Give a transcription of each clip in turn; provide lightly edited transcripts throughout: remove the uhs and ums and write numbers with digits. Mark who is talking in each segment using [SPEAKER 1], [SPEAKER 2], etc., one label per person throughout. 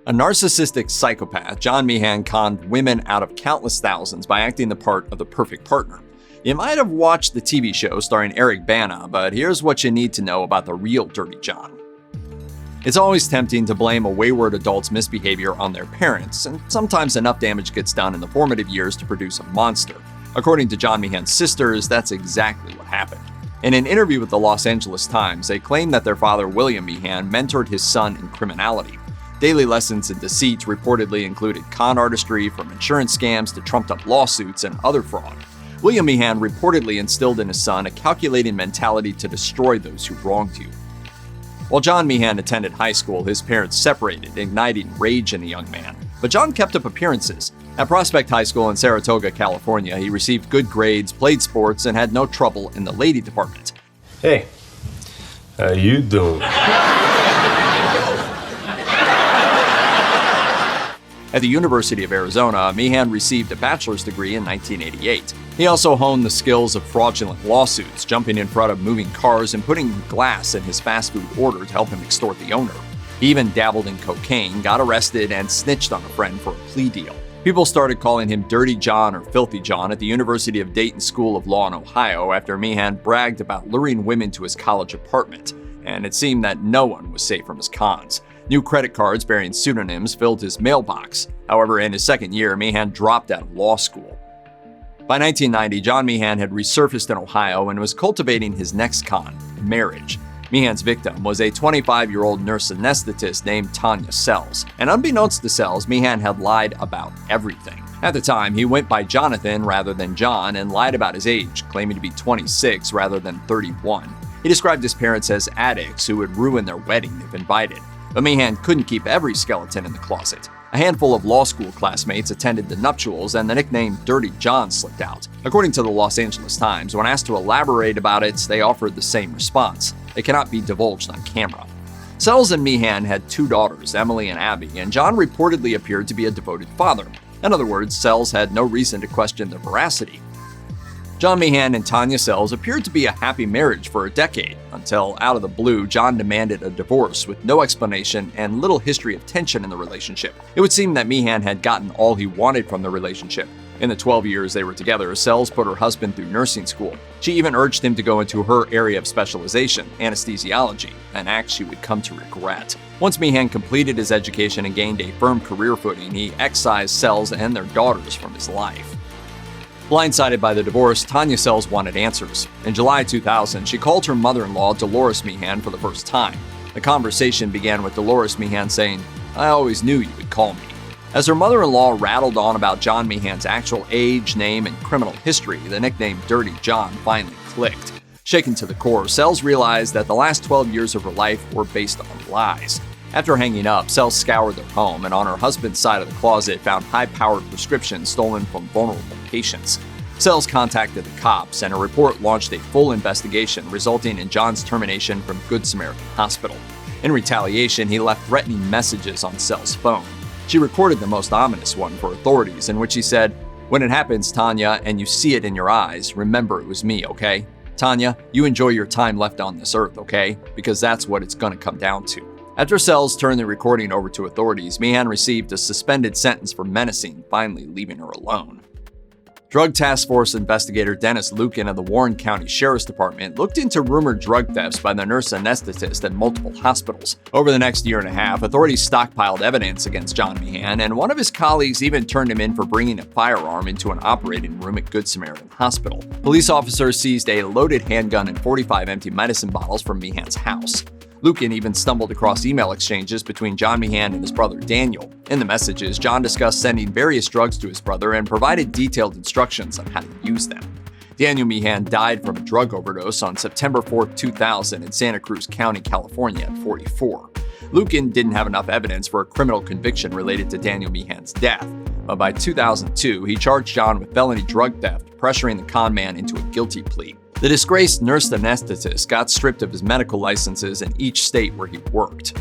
[SPEAKER 1] A narcissistic psychopath, John Meehan conned women out of countless thousands by acting the part of the perfect partner. You might have watched the TV show starring Eric Bana, but here's what you need to know about the real Dirty John. It's always tempting to blame a wayward adult's misbehavior on their parents, and sometimes enough damage gets done in the formative years to produce a monster. According to John Meehan's sisters, that's exactly what happened. In an interview with the Los Angeles Times, they claimed that their father, William Meehan, mentored his son in criminality. Daily lessons in deceit reportedly included con artistry, from insurance scams to trumped-up lawsuits and other fraud. William Meehan reportedly instilled in his son a calculating mentality to destroy those who wronged you. While John Meehan attended high school, his parents separated, igniting rage in the young man. But John kept up appearances. At Prospect High School in Saratoga, California, he received good grades, played sports, and had no trouble in the lady department.
[SPEAKER 2] Hey, how you doing?
[SPEAKER 1] At the University of Arizona, Meehan received a bachelor's degree in 1988. He also honed the skills of fraudulent lawsuits, jumping in front of moving cars and putting glass in his fast food order to help him extort the owner. He even dabbled in cocaine, got arrested, and snitched on a friend for a plea deal. People started calling him Dirty John or Filthy John at the University of Dayton School of Law in Ohio after Meehan bragged about luring women to his college apartment, and it seemed that no one was safe from his cons. New credit cards bearing pseudonyms filled his mailbox. However, in his second year, Meehan dropped out of law school. By 1990, John Meehan had resurfaced in Ohio and was cultivating his next con, marriage. Meehan's victim was a 25-year-old nurse anesthetist named Tanya Sells, and unbeknownst to Sells, Meehan had lied about everything. At the time, he went by Jonathan rather than John and lied about his age, claiming to be 26 rather than 31. He described his parents as addicts who would ruin their wedding if invited. But Meehan couldn't keep every skeleton in the closet. A handful of law school classmates attended the nuptials, and the nickname Dirty John slipped out. According to the Los Angeles Times, when asked to elaborate about it, they offered the same response: it cannot be divulged on camera. Sells and Meehan had two daughters, Emily and Abby, and John reportedly appeared to be a devoted father. In other words, Sells had no reason to question their veracity. John Meehan and Tanya Sells appeared to be a happy marriage for a decade, until out of the blue, John demanded a divorce with no explanation and little history of tension in the relationship. It would seem that Meehan had gotten all he wanted from the relationship. In the 12 years they were together, Sells put her husband through nursing school. She even urged him to go into her area of specialization, anesthesiology, an act she would come to regret. Once Meehan completed his education and gained a firm career footing, he excised Sells and their daughters from his life. Blindsided by the divorce, Tanya Sells wanted answers. In July 2000, she called her mother-in-law, Dolores Meehan, for the first time. The conversation began with Dolores Meehan saying, "I always knew you would call me." As her mother-in-law rattled on about John Meehan's actual age, name, and criminal history, the nickname Dirty John finally clicked. Shaken to the core, Sells realized that the last 12 years of her life were based on lies. After hanging up, Sells scoured their home and on her husband's side of the closet found high-powered prescriptions stolen from vulnerable patients. Sells contacted the cops, and a report launched a full investigation, resulting in John's termination from Good Samaritan Hospital. In retaliation, he left threatening messages on Sells' phone. She recorded the most ominous one for authorities, in which he said, "When it happens, Tanya, and you see it in your eyes, remember it was me, okay? Tanya, you enjoy your time left on this earth, okay? Because that's what it's gonna come down to." After Sells turned the recording over to authorities, Meehan received a suspended sentence for menacing, finally leaving her alone. Drug Task Force investigator Dennis Lucan of the Warren County Sheriff's Department looked into rumored drug thefts by the nurse anesthetist at multiple hospitals. Over the next year and a half, authorities stockpiled evidence against John Meehan, and one of his colleagues even turned him in for bringing a firearm into an operating room at Good Samaritan Hospital. Police officers seized a loaded handgun and 45 empty medicine bottles from Meehan's house. Lucan even stumbled across email exchanges between John Meehan and his brother Daniel. In the messages, John discussed sending various drugs to his brother and provided detailed instructions on how to use them. Daniel Meehan died from a drug overdose on September 4, 2000 in Santa Cruz County, California at 44. Lucan didn't have enough evidence for a criminal conviction related to Daniel Meehan's death, but by 2002, he charged John with felony drug theft, pressuring the con man into a guilty plea. The disgraced nurse anesthetist got stripped of his medical licenses in each state where he worked.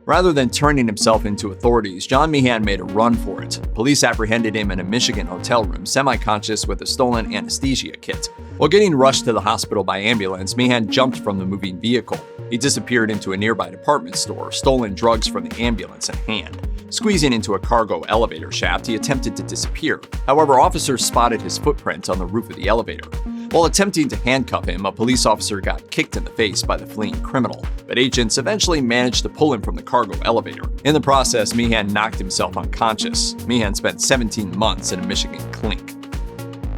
[SPEAKER 1] Rather than turning himself into authorities, John Meehan made a run for it. Police apprehended him in a Michigan hotel room, semi-conscious with a stolen anesthesia kit. While getting rushed to the hospital by ambulance, Meehan jumped from the moving vehicle. He disappeared into a nearby department store, stolen drugs from the ambulance in hand. Squeezing into a cargo elevator shaft, he attempted to disappear. However, officers spotted his footprint on the roof of the elevator. While attempting to handcuff him, a police officer got kicked in the face by the fleeing criminal, but agents eventually managed to pull him from the cargo elevator. In the process, Meehan knocked himself unconscious. Meehan spent 17 months in a Michigan clink.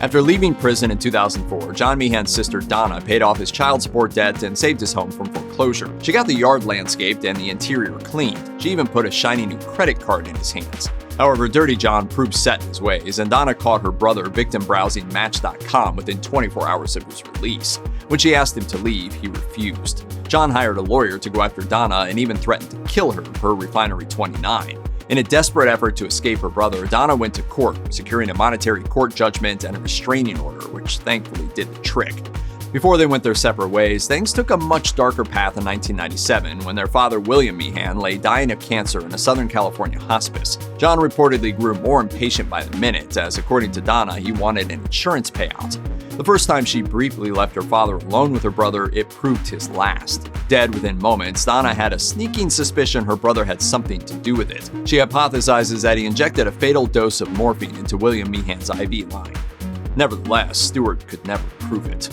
[SPEAKER 1] After leaving prison in 2004, John Meehan's sister Donna paid off his child support debt and saved his home from foreclosure. She got the yard landscaped and the interior cleaned. She even put a shiny new credit card in his hands. However, Dirty John proved set in his ways, and Donna caught her brother victim browsing Match.com within 24 hours of his release. When she asked him to leave, he refused. John hired a lawyer to go after Donna and even threatened to kill her per Refinery 29. In a desperate effort to escape her brother, Donna went to court, securing a monetary court judgment and a restraining order, which thankfully did the trick. Before they went their separate ways, things took a much darker path in 1997 when their father, William Meehan, lay dying of cancer in a Southern California hospice. John reportedly grew more impatient by the minute, as according to Donna, he wanted an insurance payout. The first time she briefly left her father alone with her brother, it proved his last. Dead within moments, Donna had a sneaking suspicion her brother had something to do with it. She hypothesizes that he injected a fatal dose of morphine into William Meehan's IV line. Nevertheless, Stewart could never prove it.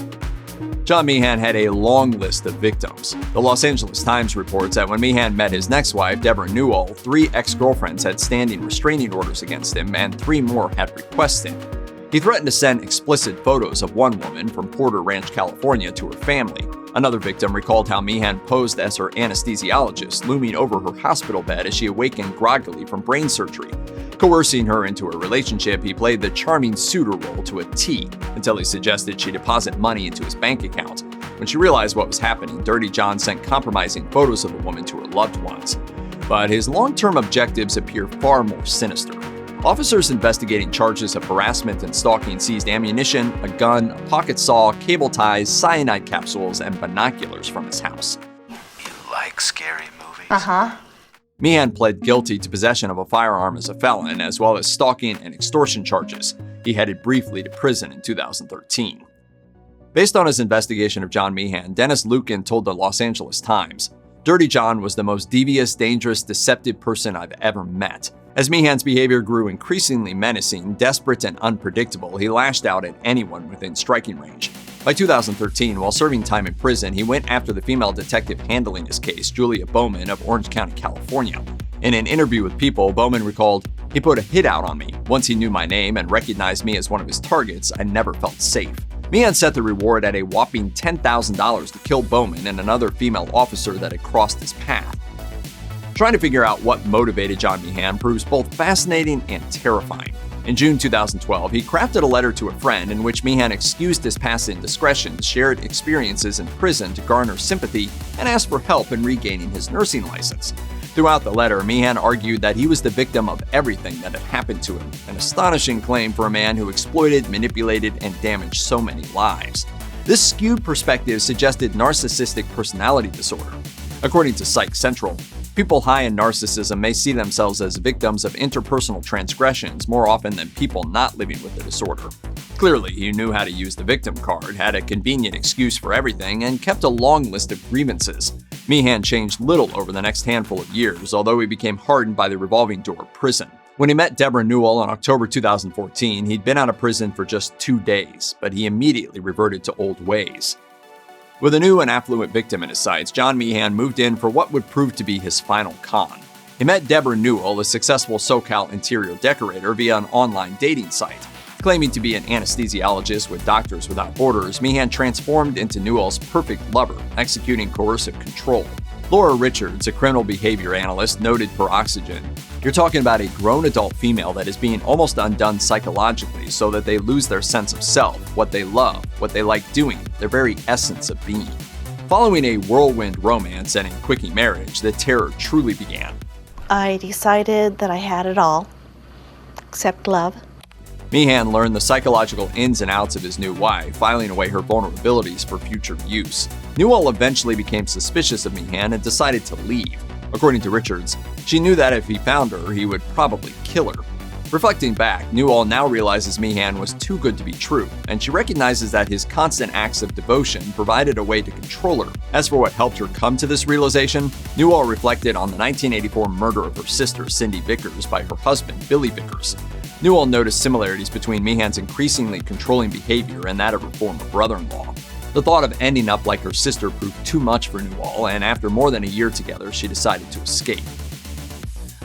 [SPEAKER 1] John Meehan had a long list of victims. The Los Angeles Times reports that when Meehan met his next wife, Deborah Newell, 3 ex-girlfriends had standing restraining orders against him and 3 more had requests him. He threatened to send explicit photos of one woman from Porter Ranch, California, to her family. Another victim recalled how Meehan posed as her anesthesiologist, looming over her hospital bed as she awakened groggily from brain surgery. Coercing her into a relationship, he played the charming suitor role to a T until he suggested she deposit money into his bank account. When she realized what was happening, Dirty John sent compromising photos of the woman to her loved ones. But his long-term objectives appear far more sinister. Officers investigating charges of harassment and stalking seized ammunition, a gun, a pocket saw, cable ties, cyanide capsules, and binoculars from his house.
[SPEAKER 3] You like scary movies?
[SPEAKER 4] Uh-huh.
[SPEAKER 1] Meehan pled guilty to possession of a firearm as a felon, as well as stalking and extortion charges. He headed briefly to prison in 2013. Based on his investigation of John Meehan, Dennis Lukin told the Los Angeles Times, "Dirty John was the most devious, dangerous, deceptive person I've ever met. As Meehan's behavior grew increasingly menacing, desperate, and unpredictable, he lashed out at anyone within striking range. By 2013, while serving time in prison, he went after the female detective handling his case, Julia Bowman of Orange County, California. In an interview with People, Bowman recalled, "He put a hit out on me. Once he knew my name and recognized me as one of his targets, I never felt safe." Meehan set the reward at a whopping $10,000 to kill Bowman and another female officer that had crossed his path. Trying to figure out what motivated John Meehan proves both fascinating and terrifying. In June 2012, he crafted a letter to a friend in which Meehan excused his past indiscretions, shared experiences in prison to garner sympathy, and asked for help in regaining his nursing license. Throughout the letter, Meehan argued that he was the victim of everything that had happened to him, an astonishing claim for a man who exploited, manipulated, and damaged so many lives. This skewed perspective suggested narcissistic personality disorder. According to Psych Central, people high in narcissism may see themselves as victims of interpersonal transgressions more often than people not living with the disorder. Clearly, he knew how to use the victim card, had a convenient excuse for everything, and kept a long list of grievances. Meehan changed little over the next handful of years, although he became hardened by the revolving door prison. When he met Deborah Newell in October 2014, he'd been out of prison for just 2 days, but he immediately reverted to old ways. With a new and affluent victim in his sights, John Meehan moved in for what would prove to be his final con. He met Deborah Newell, a successful SoCal interior decorator, via an online dating site. Claiming to be an anesthesiologist with Doctors Without Borders, Meehan transformed into Newell's perfect lover, executing coercive control. Laura Richards, a criminal behavior analyst, noted per Oxygen, "You're talking about a grown adult female that is being almost undone psychologically so that they lose their sense of self, what they love, what they like doing, their very essence of being." Following a whirlwind romance and a quickie marriage, the terror truly began.
[SPEAKER 4] I decided that I had it all, except love.
[SPEAKER 1] Meehan learned the psychological ins and outs of his new wife, filing away her vulnerabilities for future use. Newell eventually became suspicious of Meehan and decided to leave. According to Richards, she knew that if he found her, he would probably kill her. Reflecting back, Newell now realizes Meehan was too good to be true, and she recognizes that his constant acts of devotion provided a way to control her. As for what helped her come to this realization, Newell reflected on the 1984 murder of her sister, Cindy Vickers, by her husband, Billy Vickers. Newell noticed similarities between Meehan's increasingly controlling behavior and that of her former brother-in-law. The thought of ending up like her sister proved too much for Newell, and after more than a year together, she decided to escape.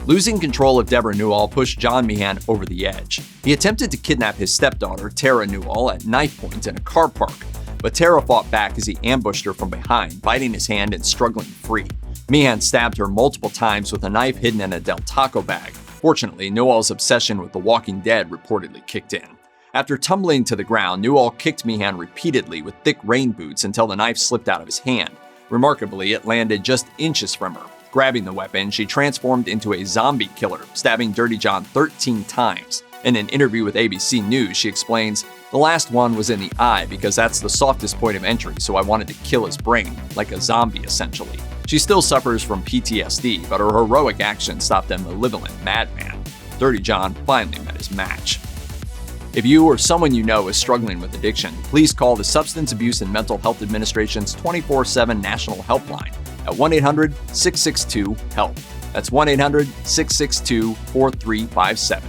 [SPEAKER 1] Losing control of Deborah Newell pushed John Meehan over the edge. He attempted to kidnap his stepdaughter, Tara Newell, at knife point in a car park, but Tara fought back as he ambushed her from behind, biting his hand and struggling free. Meehan stabbed her multiple times with a knife hidden in a Del Taco bag. Fortunately, Newell's obsession with The Walking Dead reportedly kicked in. After tumbling to the ground, Newell kicked Meehan repeatedly with thick rain boots until the knife slipped out of his hand. Remarkably, it landed just inches from her. Grabbing the weapon, she transformed into a zombie killer, stabbing Dirty John 13 times. In an interview with ABC News, she explains, "The last one was in the eye because that's the softest point of entry, so I wanted to kill his brain, like a zombie essentially." She still suffers from PTSD, but her heroic action stopped a malevolent madman. Dirty John finally met his match. If you or someone you know is struggling with addiction, please call the Substance Abuse and Mental Health Administration's 24/7 national helpline at 1-800-662-HELP. That's 1-800-662-4357.